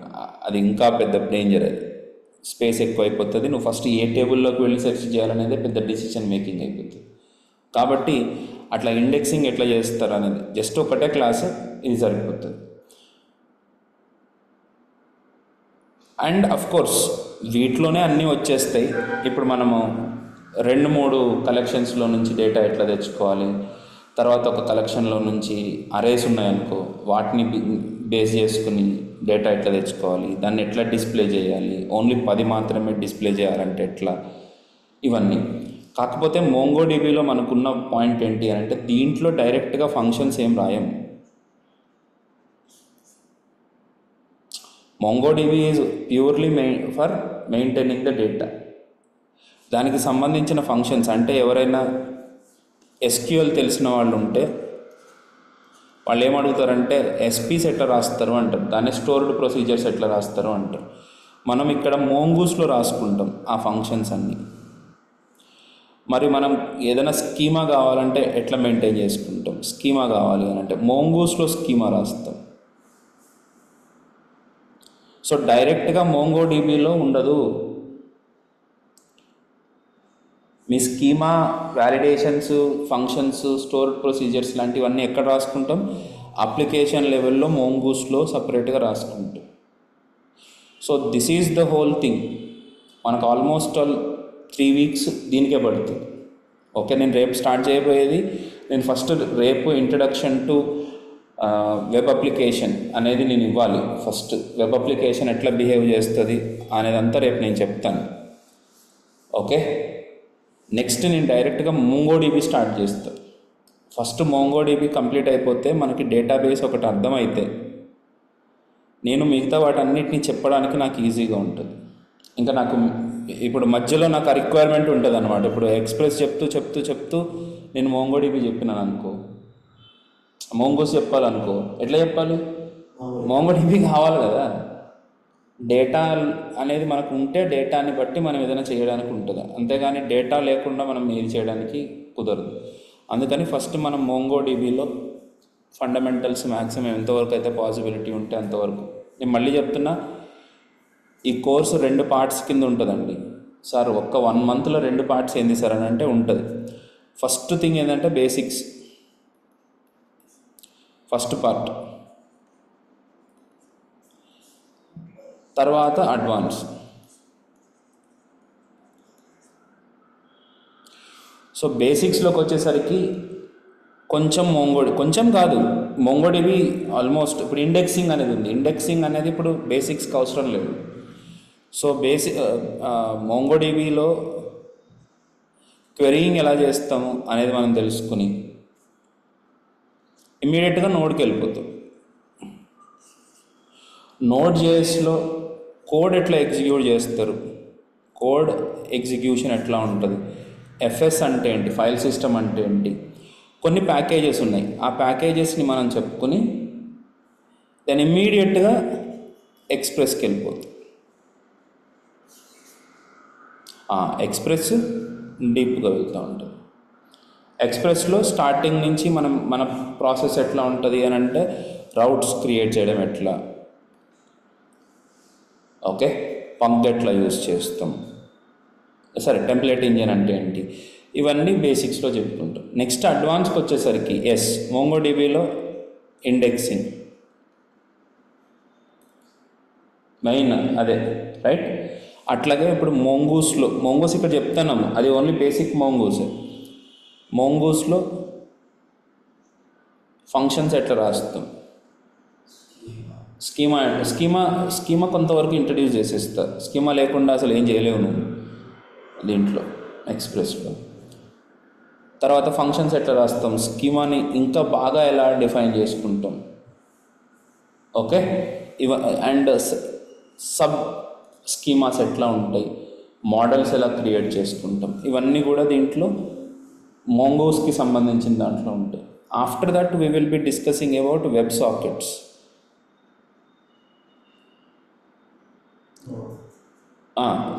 అది ఇంకా పెద్ద డేంజర్, అది స్పేస్ ఎక్కువ అయిపోతుంది. నువ్వు ఫస్ట్ ఏ టేబుల్లోకి వెళ్ళి సెర్చ్ చేయాలనేది పెద్ద డిసిషన్ మేకింగ్ అయిపోతుంది. కాబట్టి అట్లా ఇండెక్సింగ్ ఎట్లా చేస్తారు అనేది జస్ట్ ఒకటే క్లాస్, ఇది సరిపోతుంది. అండ్ అఫ్ కోర్స్ వీటిలోనే అన్నీ వచ్చేస్తాయి. ఇప్పుడు మనము 2-3 కలెక్షన్స్లో నుంచి డేటా ఎట్లా తెచ్చుకోవాలి, తర్వాత ఒక కలెక్షన్లో నుంచి అరేస్ ఉన్నాయనుకో, వాటిని బేస్ చేసుకుని డేటా ఎట్లా తెచ్చుకోవాలి, దాన్ని ఎట్లా డిస్ప్లే చేయాలి, ఓన్లీ 10 మాత్రమే డిస్ప్లే చేయాలంటే ఎట్లా, ఇవన్నీ. కాకపోతే మోంగోడిబిలో మనకున్న పాయింట్ ఏంటి అని అంటే, దీంట్లో డైరెక్ట్గా ఫంక్షన్స్ ఏం రాయం. MongoDB is purely for maintaining the data. దానికి సంబంధించిన ఫంక్షన్స్ అంటే ఎవరైనా SQL తెలిసిన వాళ్ళు ఉంటే వాళ్ళు ఏమడుగుతారంటే ఎస్పీస్ ఎట్లా రాస్తారు అంటారు, దాన్ని స్టోర్డ్ ప్రొసీజర్స్ ఎట్లా రాస్తారు అంటారు. మనం ఇక్కడ మోంగూస్లో రాసుకుంటాం ఆ ఫంక్షన్స్ అన్నీ. మరి మనం ఏదైనా స్కీమా కావాలంటే ఎట్లా మెయింటైన్ చేసుకుంటాం, స్కీమా కావాలి అని అంటే మోంగూస్లో స్కీమా రాస్తాం. సో డైరెక్ట్గా మోంగోడిబిలో ఉండదు. మీ schema, validations, functions, stored procedures లాంటివన్నీ ఎక్కడ రాసుకుంటాం? అప్లికేషన్ లెవెల్లో మోంగూస్లో సపరేట్గా రాసుకుంటాం. So this is the whole thing. మనకు ఆల్మోస్ట్ 3 వీక్స్ దీనికే పడుతుంది. ఓకే, నేను రేపు స్టార్ట్ చేయబోయేది, నేను ఫస్ట్ రేపు ఇంట్రడక్షన్ టు వెబ్ అప్లికేషన్ అనేది నేను ఇవ్వాలి. ఫస్ట్ వెబ్ అప్లికేషన్ ఎట్లా బిహేవ్ చేస్తుంది అనేదంతా రేపు నేను చెప్తాను. ఓకే, నెక్స్ట్ నేను డైరెక్ట్గా మోంగోడిబి స్టార్ట్ చేస్తాను. ఫస్ట్ మోంగోడిబి కంప్లీట్ అయిపోతే మనకి డేటాబేస్ ఒకటి అర్థమైతే నేను మిగతా వాటన్నిటిని చెప్పడానికి నాకు ఈజీగా ఉంటుంది. ఇంకా నాకు ఇప్పుడు మధ్యలో నాకు ఆ రిక్వైర్మెంట్ ఉంటుంది అనమాట. ఇప్పుడు ఎక్స్ప్రెస్ చెప్తూ నేను మోంగోడిబి చెప్పినాను అనుకో, మోంగోస్ చెప్పాలనుకో, ఎట్లా చెప్పాలి? మోంగోడిబి కావాలి కదా. డేటా అనేది మనకు ఉంటే డేటాని బట్టి మనం ఏదైనా చేయడానికి ఉంటుంది, అంతేగాని డేటా లేకుండా మనం ఏది చేయడానికి కుదరదు. అందుకని ఫస్ట్ మనం మోంగోడిబిలో ఫండమెంటల్స్ మ్యాక్సిమం ఎంతవరకు అయితే పాసిబిలిటీ ఉంటే అంతవరకు. నేను మళ్ళీ చెప్తున్నా, ఈ కోర్సు 2 పార్ట్స్ కింద ఉంటుందండి. సార్ ఒక్క 1 మంత్లో 2 పార్ట్స్ ఏంది సార్ అని అంటే ఉంటుంది. ఫస్ట్ థింగ్ ఏంటంటే బేసిక్స్, ఫస్ట్ పార్ట్, తర్వాత అడ్వాన్స్. సో బేసిక్స్లోకి వచ్చేసరికి కొంచెం కాదు, మోంగోడిబి ఆల్మోస్ట్ ఇప్పుడు ఇండెక్సింగ్ అనేది ఉంది. ఇండెక్సింగ్ అనేది ఇప్పుడు బేసిక్స్కి అవసరం లేదు. సో మోంగోడిబిలో క్వెరీయింగ్ ఎలా చేస్తాము అనేది మనం తెలుసుకుని ఇమ్మీడియట్గా నోడ్కి వెళ్ళిపోతాం. నోడ్ జేఎస్లో కోడ్ ఎట్లా ఎగ్జిక్యూట్ చేస్తారు, కోడ్ ఎగ్జిక్యూషన్ ఎట్లా ఉంటుంది, ఎఫ్ఎస్ అంటే ఏంటి, ఫైల్ సిస్టమ్ అంటే ఏంటి, కొన్ని ప్యాకేజెస్ ఉన్నాయి. ఆ ప్యాకేజెస్ని మనం చెప్పుకొని దాన్ని ఇమ్మీడియట్గా ఎక్స్ప్రెస్కి వెళ్ళిపోతుంది. ఎక్స్ప్రెస్ డీప్గా వెళ్తూ ఉంటుంది. ఎక్స్ప్రెస్లో స్టార్టింగ్ నుంచి మన ప్రాసెస్ ఎట్లా ఉంటుంది అని అంటే రౌట్స్ క్రియేట్ చేయడం ఎట్లా, ఓకే, పంక్ ఎట్లా యూజ్ చేస్తాం, సరే టెంప్లెట్ ఇంజిన్ అంటే ఏంటి, ఇవన్నీ బేసిక్స్లో చెప్పుకుంటాం. నెక్స్ట్ అడ్వాన్స్కి వచ్చేసరికి మోంగోడిబిలో ఇండెక్సింగ్ మెయిన్ అదే, రైట్. అట్లాగే ఇప్పుడు మోంగూస్ ఇక్కడ చెప్తున్నాము, అది ఓన్లీ బేసిక్ మోంగూస్లో ఫంక్షన్స్ ఎట్లా రాస్తాం, స్కీమా కొంతవరకు ఇంట్రడ్యూస్ చేసేస్తా. స్కీమా లేకుండా అసలు ఏం చేయలేవు నువ్వు దీంట్లో ఎక్స్ప్రెస్లో. తర్వాత ఫంక్షన్స్ ఎట్లా రాస్తాం, స్కీమాని ఇంకా బాగా ఎలా డిఫైన్ చేసుకుంటాం, ఓకే. అండ్ సబ్ స్కీమాస్ ఎట్లా ఉంటాయి, మోడల్స్ ఎలా క్రియేట్ చేసుకుంటాం, ఇవన్నీ కూడా దీంట్లో మోంగోస్కి సంబంధించిన దాంట్లో ఉంటాయి. After that we will be discussing about web sockets.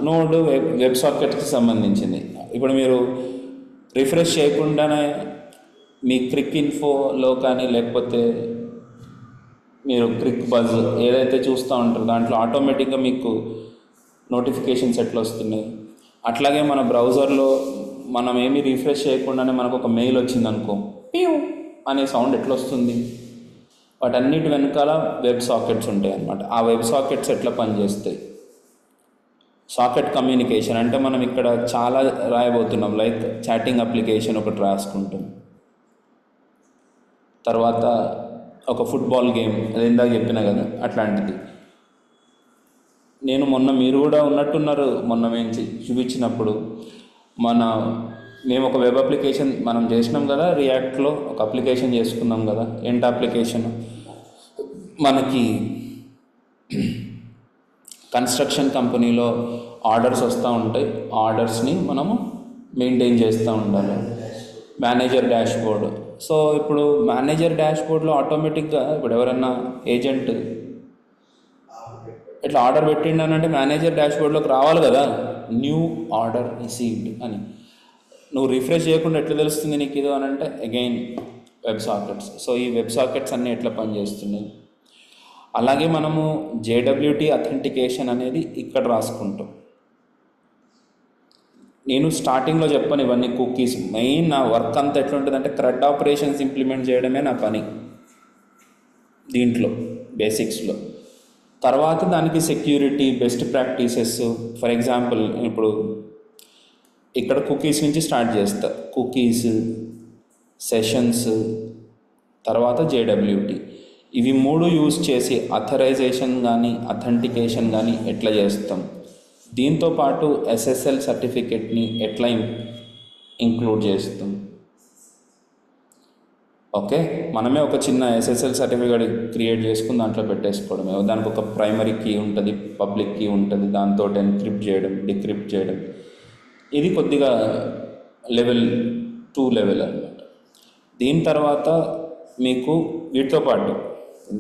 Node web సాకెట్కి సంబంధించింది. ఇప్పుడు మీరు రిఫ్రెష్ చేయకుండానే మీ క్రిక్ ఇన్ఫోలో కానీ లేకపోతే మీరు క్రిక్ బజ్ ఏదైతే చూస్తూ ఉంటారో దాంట్లో ఆటోమేటిక్గా మీకు నోటిఫికేషన్స్ ఎట్లా వస్తున్నాయి, అట్లాగే మన బ్రౌజర్లో మనం ఏమీ రిఫ్రెష్ చేయకుండానే మనకు ఒక మెయిల్ వచ్చింది అనుకో, పియూ అనే సౌండ్ ఎట్లా వస్తుంది. వాటన్నిటి వెనకాల వెబ్ సాకెట్స్ ఉంటాయి అన్నమాట. ఆ వెబ్ సాకెట్స్ ఎట్లా పనిచేస్తాయి, సాకెట్ కమ్యూనికేషన్ అంటే మనం ఇక్కడ చాలా రాయబోతున్నాం. లైక్ చాటింగ్ అప్లికేషన్ ఒకటి రాసుకుంటాం, తర్వాత ఒక ఫుట్బాల్ గేమ్, అది ఇందాక చెప్పినా కదా అట్లాంటిది. మీరు కూడా ఉన్నట్టున్నారు, మొన్న మేము చూపించినప్పుడు మేము ఒక వెబ్ అప్లికేషన్ మనం చేసినాం కదా, రియాక్ట్లో ఒక అప్లికేషన్ చేసుకున్నాం కదా. ఏంటి అప్లికేషన్, మనకి కన్స్ట్రక్షన్ కంపెనీలో ఆర్డర్స్ వస్తూ ఉంటాయి, ఆర్డర్స్ని మనము మెయింటైన్ చేస్తూ ఉండాలి. Manager dashboard. సో ఇప్పుడు మేనేజర్ డాష్బోర్డ్లో ఆటోమేటిక్గా ఇప్పుడు ఎవరన్నా ఏజెంట్ ఇట్లా ఆర్డర్ పెట్టిండనంటే మేనేజర్ డాష్బోర్డ్లోకి రావాలి కదా, న్యూ ఆర్డర్ రిసీవ్డ్ అని. నువ్వు రిఫ్రెష్ చేయకుండా ఎట్లా తెలుస్తుంది నీకు ఇది అని అంటే అగైన్ వెబ్ సాకెట్స్. సో ఈ వెబ్ సాకెట్స్ అన్నీ ఎట్లా పనిచేస్తున్నాయి. అలాగే మనము JWT అథెంటికేషన్ అనేది ఇక్కడ రాసుకుంటాం. నేను స్టార్టింగ్లో చెప్పాను ఇవన్నీ కుకీస్. మెయిన్ నా వర్క్ అంతా ఎట్లా ఉంటుందంటే CRUD ఆపరేషన్స్ ఇంప్లిమెంట్ చేయడమే నా పని దీంట్లో బేసిక్స్లో. తర్వాత దానికి security, best practices. For example ఇప్పుడు ఇక్కడ కుకీస్ నుంచి స్టార్ట్ చేస్తా. కుకీస్, సెషన్స్, తర్వాత JWT, ఇవి 3 యూజ్ చేసి అథరైజేషన్ కానీ అథెంటికేషన్ కానీ ఎట్లా చేస్తాం. దీంతోపాటు SSL సర్టిఫికెట్ని ఎట్లా ఇంక్లూడ్ చేస్తాం. ఓకే, మనమే ఒక చిన్న SSL సర్టిఫికేట్ క్రియేట్ చేసుకుని దాంట్లో పెట్టేసుకోవడమే. దానికి ఒక ప్రైమరీ కీ ఉంటుంది, పబ్లిక్ కీ ఉంటుంది, దాంతో ఎన్క్రిప్ట్ చేయడం, డిక్రిప్ట్ చేయడం. ఇది కొద్దిగా లెవెల్ 2 లెవెల్ అన్నమాట. దీని తర్వాత మీకు వీటితో పాటు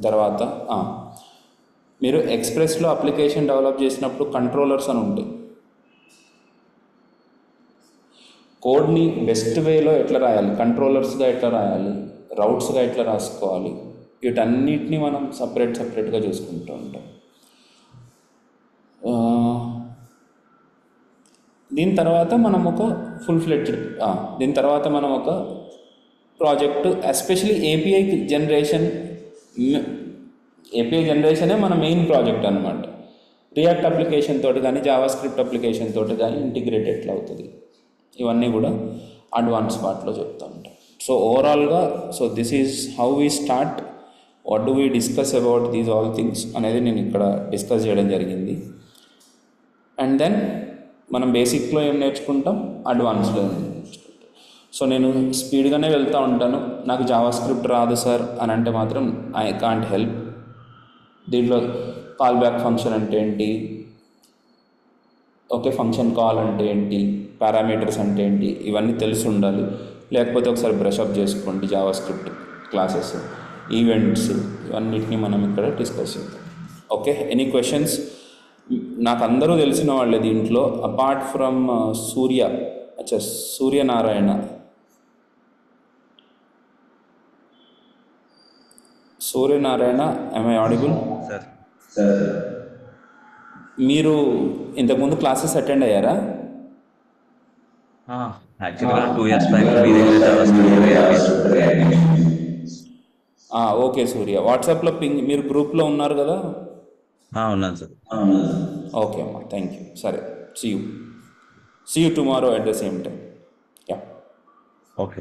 తర్వాత మీరు ఎక్స్ప్రెస్లో అప్లికేషన్ డెవలప్ చేసినప్పుడు కంట్రోలర్స్ అని ఉంటాయి. కోడ్ని బెస్ట్ వేలో ఎట్లా రాయాలి, కంట్రోలర్స్గా ఎట్లా రాయాలి, రౌట్స్గా ఎట్లా రాసుకోవాలి, వీటన్నిటిని మనం సపరేట్గా చూసుకుంటూ ఉంటాం. దీని తర్వాత మనం ఒక దీని తర్వాత మనం ఒక ప్రాజెక్టు, ఎస్పెషలీ ఏపీఐ జనరేషనే మన మెయిన్ ప్రాజెక్ట్ అనమాట. రియాక్ట్ అప్లికేషన్ తోటి కానీ జావా స్క్రిప్ట్ అప్లికేషన్ తోటి కానీ ఇంటిగ్రేట్ ఎట్లా అవుతుంది, ఇవన్నీ కూడా అడ్వాన్స్ పార్ట్లో చెప్తా ఉంటాం. సో ఓవరాల్గా this is how we start, what do we discuss about these all things అనేది నేను ఇక్కడ డిస్కస్ చేయడం జరిగింది. అండ్ దెన్ మనం బేసిక్లో ఏం నేర్చుకుంటాం, అడ్వాన్స్లో ఏం నేర్చుకుంటాం. సో నేను స్పీడ్గానే వెళ్తూ ఉంటాను. నాకు జావా స్క్రిప్ట్ రాదు సార్ అని అంటే మాత్రం ఐ కాంట్ హెల్ప్. దీంట్లో కాల్ బ్యాక్ ఫంక్షన్ అంటే ఏంటి, ఫంక్షన్ కాల్ అంటే ఏంటి, పారామీటర్స్ అంటే ఏంటి, ఇవన్నీ తెలిసి ఉండాలి. లేకపోతే ఒకసారి బ్రషప్ చేసుకోండి జావా స్క్రిప్ట్ క్లాసెస్, ఈవెంట్స్, ఇవన్నిటిని మనం ఇక్కడ డిస్కస్ చేద్దాం. Okay, any questions? నాకు అందరూ తెలిసిన వాళ్ళే దీంట్లో, apart from Suryanarayana. am I audible? Sir, మీరు ఇంతకుముందు క్లాసెస్ అటెండ్ అయ్యారా? యాక్చువల్గా 2 years బ్యాక్ మీ దగ్గర జావా స్క్రిప్ట్. ఓకే సూర్య, వాట్సాప్లో మీరు గ్రూప్లో ఉన్నారు కదా? ఉన్నాను సార్. ఓకే అమ్మా, థ్యాంక్ యూ. సరే, see you tomorrow at the same time. Okay.